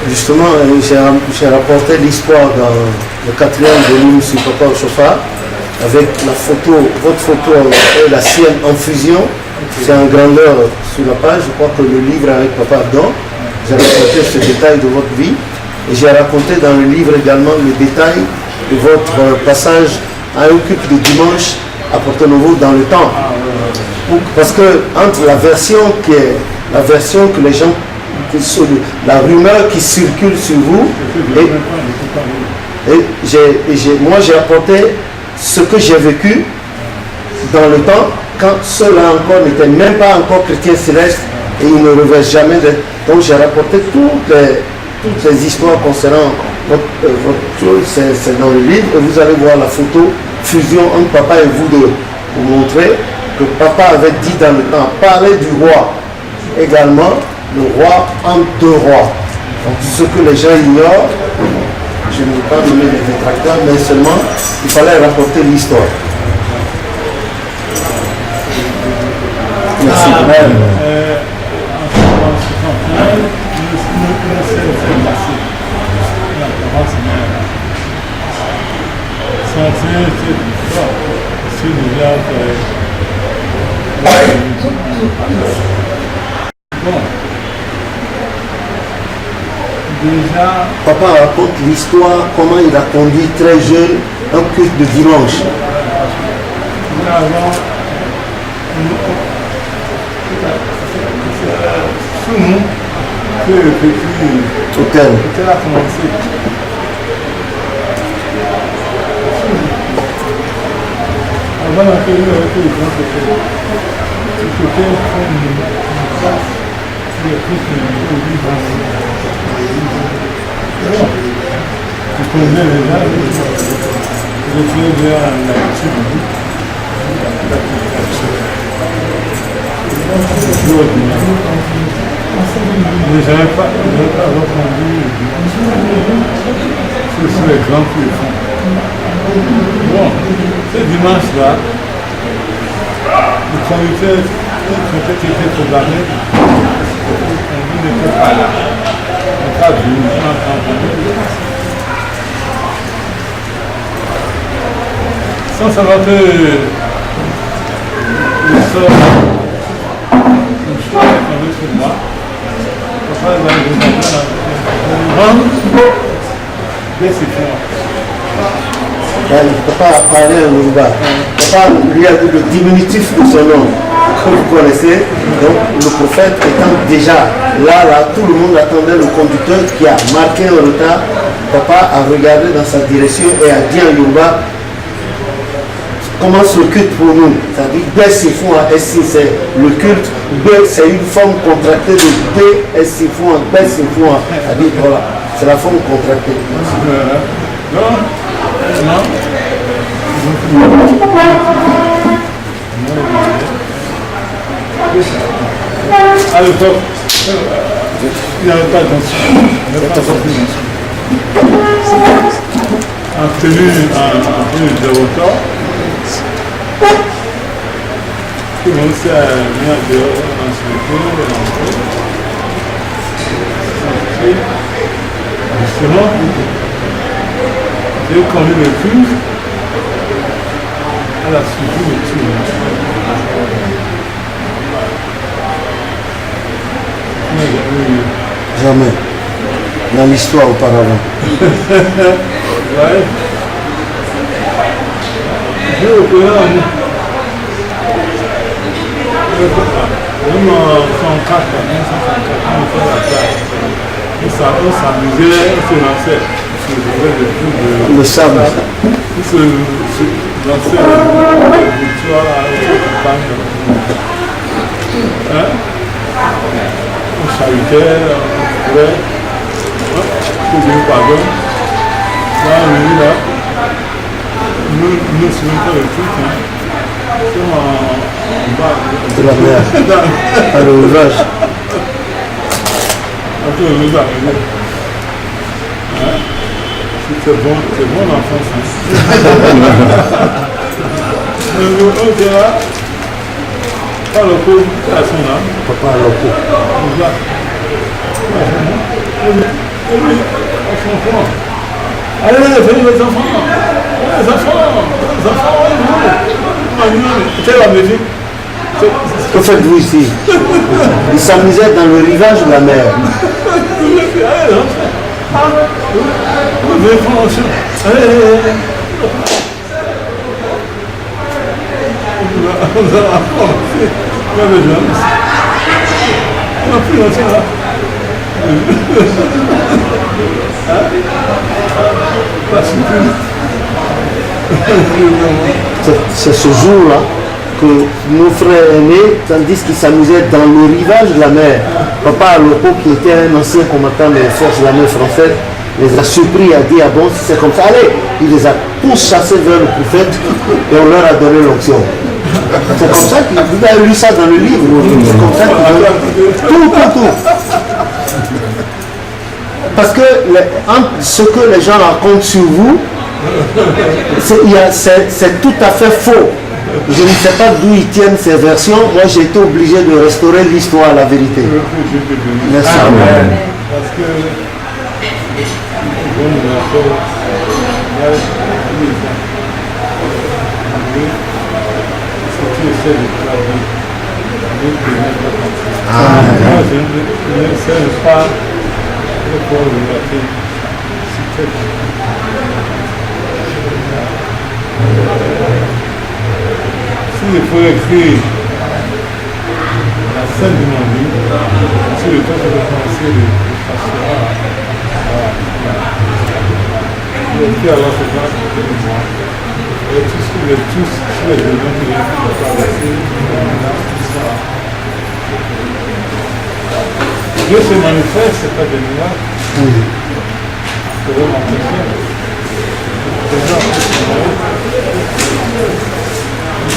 Justement, j'ai rapporté l'histoire dans le 4e volume sur Papa au chauffard, avec la photo, votre photo et la sienne en fusion. C'est en grandeur sur la page. Je crois que le livre avec Papa dedans, j'ai raconté ce détail de votre vie. Et j'ai raconté dans le livre également le détail de votre passage à un culte de dimanche à Porto Novo dans le temps. Parce que entre la version que les gens, la rumeur qui circule sur vous, moi j'ai apporté ce que j'ai vécu dans le temps, quand ceux-là encore n'étaient même pas encore chrétiens célestes et ils ne revêtent jamais de... Donc j'ai rapporté toutes les histoires concernant votre chose, c'est dans le livre, et vous allez voir la photo fusion entre papa et vous deux, pour montrer que papa avait dit dans le temps, parler du roi, également le roi entre deux rois. Donc ce que les gens ignorent, je ne vais pas nommer les détracteurs, mais seulement il fallait rapporter l'histoire. Merci. Déjà, papa raconte l'histoire, comment il a conduit très jeune un culte de dimanche. Sous nous, que le petit Hôtel a commencé. Avant la période avec les grands hôtels, l'hôtel prend une place qui est plus que le livre. Je connais les gens, je fais bien la lecture. Mais je n'avais pas répondu sur les grands qu'ils font. Bon, ce dimanche-là, le conducteur qui était programmé, il n'était pas là. On n'a pas vu, on n'a pas entendu. Sans savoir que le sort sur moi. Papa va nous dire papa a parlé en Yoruba. Papa lui a dit le diminutif de son nom que vous connaissez. Donc le prophète étant déjà là, tout le monde attendait le conducteur qui a marqué un retard. Papa a regardé dans sa direction et a dit en Yoruba comment se culte pour nous. C'est-à-dire B Sifon à S c'est le culte. B c'est une forme contractée de B S Sifon à B Sifon à. C'est-à-dire voilà, c'est la forme contractée. Non. À l'époque, il n'y avait pas d'enseignement. En tenue de hauteur, tout le monde s'est mis à dehors, justement, j'ai connu le culte, elle a suivi le culte. Jamais. Dans l'histoire auparavant. Ouais. Je reconnais en nous. Même en 104, on fait la classe. On s'amusait, on se lançait. Le sable. On se lançait la victoire avec les campagnes. On chahutait, on courait. Je dis pardon. Là, on est là. Nous ne sommes pas le truc. De la mer. À le rivage. C'est bon l'enfance. On dira, pas le coup à son âme. Papa à l'eau. franchement. Allez, venez les enfants. Les enfants, c'est la musique. Que faites-vous ici? Ils s'amusaient dans le rivage de la mer. C'est ce jour-là que nos frères aînés, tandis qu'ils s'amusaient dans le rivage de la mer, Papa Aloko, qui était un ancien combattant des forces de la mer française, les a surpris, a dit, ah bon, si c'est comme ça, allez, il les a tous chassés vers le prophète et on leur a donné l'onction. C'est comme ça qu'il vous avez lu ça dans le livre, c'est comme ça qu'il tout. Parce que ce que les gens racontent sur vous, c'est tout à fait faux. Je ne sais pas d'où ils tiennent ces versions. Moi, j'ai été obligé de restaurer l'histoire, la vérité. Merci. Amen. Parce que s'il faut écrire la scène de ma vie, c'est le temps de commencer le pastorat. Je vais écrire alors ce temps de moi. Et tous les événements que j'ai pu traverser, tout ça. Dieu se manifeste, c'est pas de miracles. C'est vraiment spécial.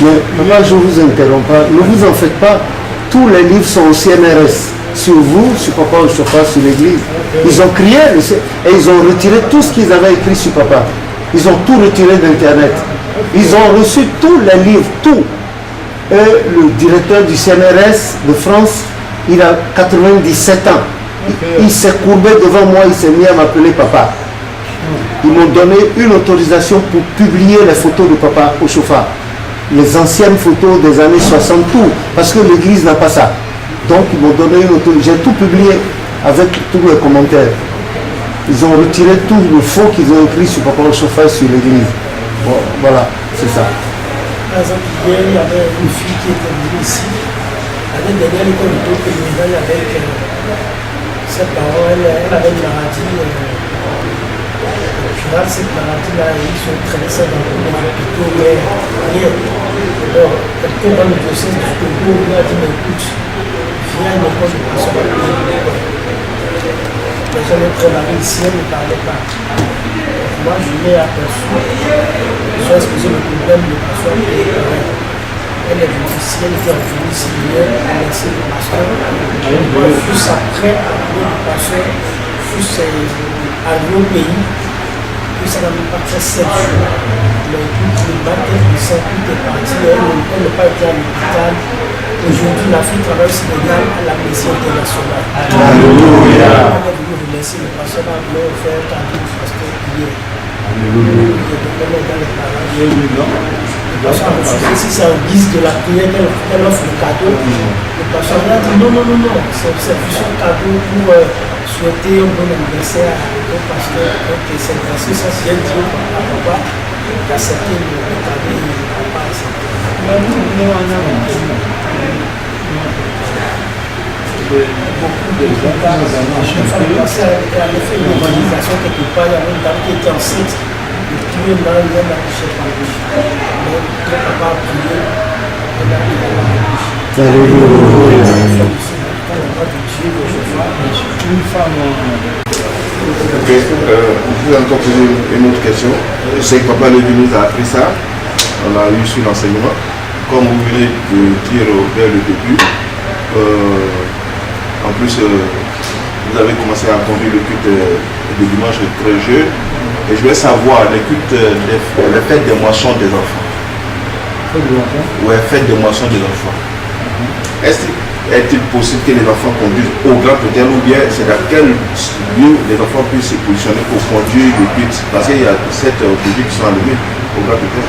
Mais là, je ne vous interromps pas. Ne vous en faites pas. Tous les livres sont au CNRS. Sur vous, sur Papa Ochofa, sur l'église. Ils ont crié et ils ont retiré tout ce qu'ils avaient écrit sur Papa. Ils ont tout retiré d'Internet. Ils ont reçu tous les livres, tout. Et le directeur du CNRS de France, il a 97 ans. Il s'est courbé devant moi, il s'est mis à m'appeler Papa. Ils m'ont donné une autorisation pour publier les photos de Papa Ochofa. Les anciennes photos des années 60, tout. Parce que l'église n'a pas ça. Donc ils m'ont donné une autorisation. J'ai tout publié avec tous les commentaires. Ils ont retiré tout le faux qu'ils ont écrit sur Papa Ochofa sur l'église. Bon, voilà, c'est ça. Par exemple, hier, il y avait une fille qui était venue ici. L'année dernière, l'école de Pénéval avec ses parents, elle avait une maladie. Cette maladie-là, ils ont traîné ça dans les hôpitaux, mais rien. Alors, quelqu'un dans le diocèse du Togo lui a dit, mais écoute, viens à une école de passion. Les gens ont préparé ici, elle ne parlait pas. Moi, je l'ai aperçu, ils ont exposé le problème de passion. Elle est venue ici, elle était revenue ici hier, elle a laissé le pasteur. Fus après, le pasteur, fus arrivé au pays. Ça n'a même pas fait 7 jours. Mais tout le matin, le sang, tout est parti. Elle n'a pas été à l'hôpital. Aujourd'hui, la fille travaille au Sénégal à la Messie internationale. Alléluia. Elle est venue remercier le pasteur à leur faire un cadeau du pasteur hier. Alléluia. Elle est dans le paradis. Si c'est en guise de la prière qu'elle offre le cadeau, le pasteur a dit non, c'est juste un cadeau pour souhaiter un bon anniversaire au pasteur. Donc c'est parce que ça vient dire à papa d'accepter le cadeau et papa accepter. Beaucoup de gens, elle avait fait une organisation quelque part, il y avait une dame qui était enceinte. Et puis, il y a un accouché par lui. Donc, quand papa a prié, elle a accouché. Alléluia. Ok, je vais encore poser une autre question. Je sais que Papa Lévi nous a appris ça. On a eu sur l'enseignement. Comme vous venez de dire dès le début, en plus, vous avez commencé à conduire le culte de dimanche très jeune. Et je vais savoir les cultes, les fêtes des moissons des enfants. Fête de moisson? Ouais, fête des moissons des enfants. Est-ce est-il possible que les enfants conduisent au Grand Hôtel ou bien c'est dans quel lieu les enfants puissent se positionner pour conduire le culte? Parce qu'il y a 7 bébés qui sont enlevés au Grand Hôtel.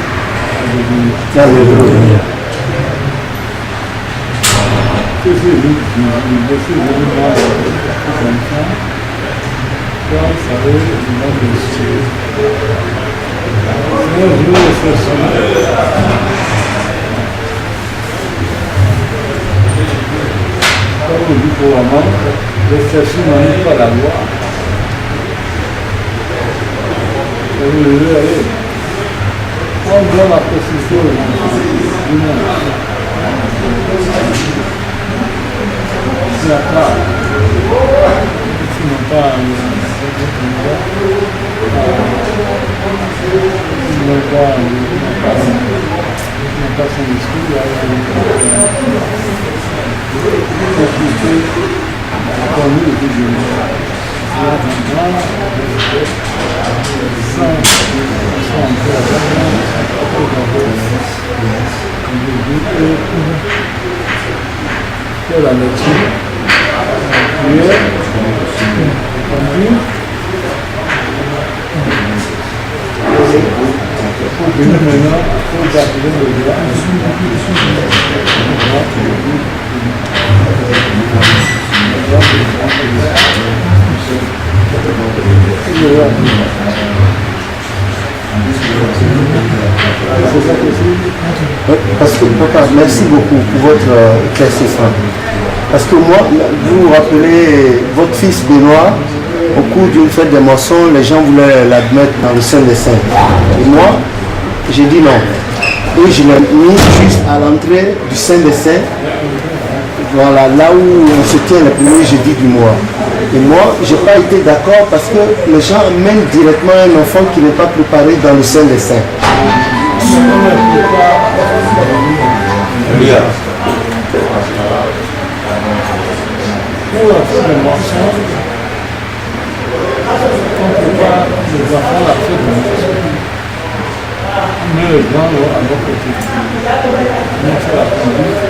Alléluia. Comme on dit pour maman, l'exception n'en pas la loi. On donne la précision du monde. Il n'y a pas. S'ils n'ont pas son esprit, la nature, Parce que, papa, merci beaucoup pour votre éclaircissement. Parce que moi, vous vous rappelez votre fils Benoît, au cours d'une fête des moissons, les gens voulaient l'admettre dans le Saint des Saints. Et moi, j'ai dit non. Et je l'ai mis juste à l'entrée du Saint des Saints, voilà, là où on se tient le premier jeudi du mois. Et moi, je n'ai pas été d'accord parce que les gens amènent directement un enfant qui n'est pas préparé dans le Saint des Saints. Pour la fête de moisson, on ne peut pas les enfants la fête de moisson. Mais les grands à leur côté. Donc c'est la conduite.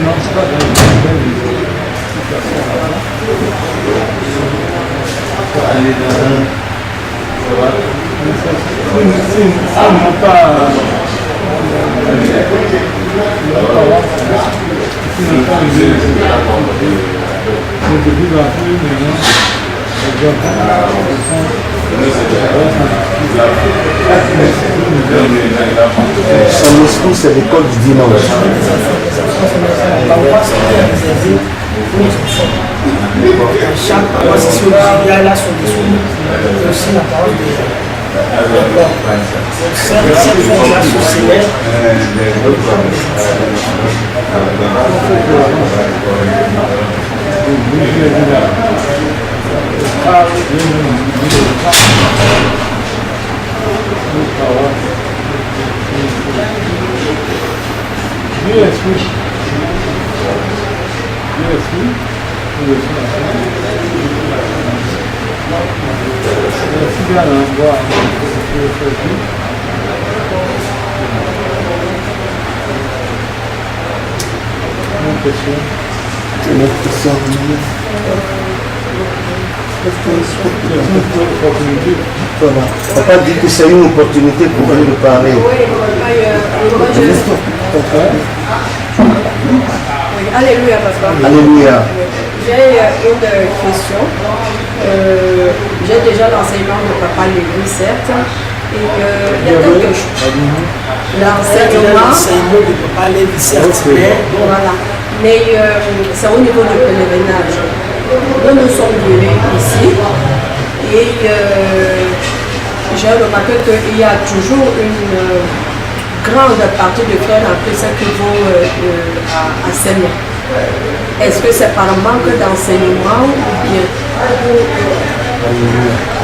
Non, c'est pas dans aller dans un... Ça n'a pas... Son esprit, c'est l'école du dimanche. Chaque position il y a là son discours, aussi la parole de cette fois-là sur céleste. Voilà. Papa dit que c'est une opportunité pour vous de parler. Alléluia, pasteur. Alléluia. J'ai une question. J'ai déjà l'enseignement de Papa Lévi, certes. Et il y a quelque chose. L'enseignement de Papa Lévi, certes. Voilà. Mais c'est au niveau du pèlerinage. Nous sommes venus ici et j'ai remarqué qu'il y a toujours une grande partie de frères en plus qui vont à Seigneur. Est-ce que c'est par manque d'enseignement ou bien?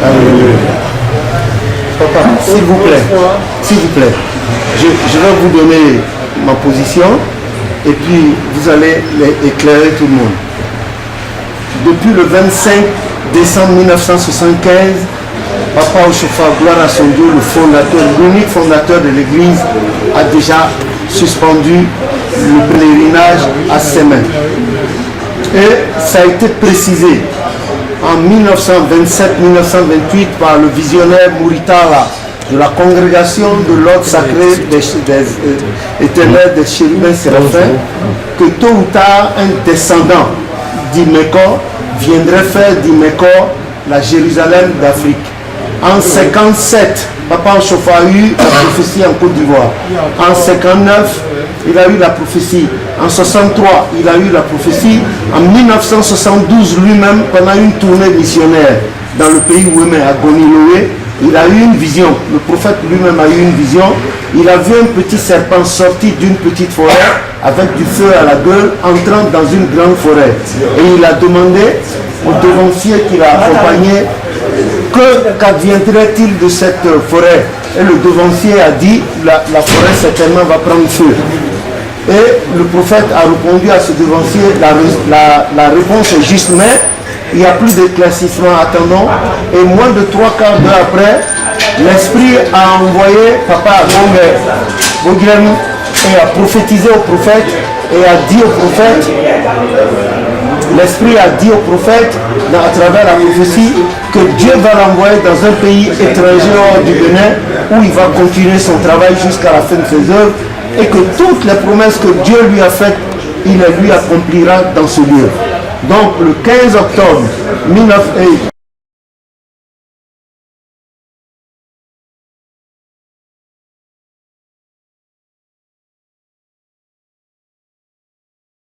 Alléluia. Papa, s'il vous plaît, je vais vous donner ma position et puis vous allez éclairer tout le monde. Depuis le 25 décembre 1975, Papa Ochofa, gloire à son Dieu, le fondateur, l'unique fondateur de l'église, a déjà suspendu le pèlerinage à ses mains. Et ça a été précisé en 1927-1928 par le visionnaire Mouritala de la congrégation de l'ordre sacré des éternels des chérubins séraphins, que tôt ou tard un descendant d'Imeko viendrait faire d'Imeko la Jérusalem d'Afrique. En 57, Papa Ochofa a eu la prophétie en Côte d'Ivoire. En 59, il a eu la prophétie. En 63, il a eu la prophétie. En 1972, lui-même, pendant une tournée missionnaire dans le pays où il est à Goniloé, il a eu une vision. Le prophète lui-même a eu une vision. Il a vu un petit serpent sorti d'une petite forêt avec du feu à la gueule, entrant dans une grande forêt. Et il a demandé au devancier qui l'a accompagné qu'adviendrait-il de cette forêt. Et le devancier a dit, la forêt certainement va prendre feu. Et le prophète a répondu à ce devancier, la réponse est juste, mais il n'y a plus d'éclaircissement, attendons. Et moins de 3/4 d'heure après, l'Esprit a envoyé Papa Bogem et a prophétisé au prophète et a dit au prophète, l'Esprit a dit au prophète, à travers la prophétie, que Dieu va l'envoyer dans un pays étranger hors du Bénin, où il va continuer son travail jusqu'à la fin de ses œuvres, et que toutes les promesses que Dieu lui a faites, il les lui accomplira dans ce lieu. Donc le 15 octobre 19...